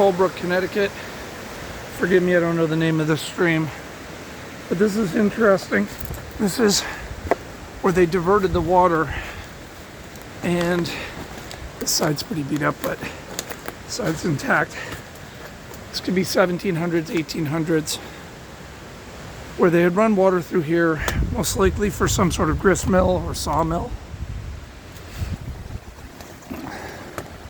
Colebrook, Connecticut. Forgive me, I don't know the name of this stream, but this is interesting. This is where they diverted the water, and this side's pretty beat up, but the side's intact. This could be 1700s, 1800s, where they had run water through here, most likely for some sort of grist mill or sawmill.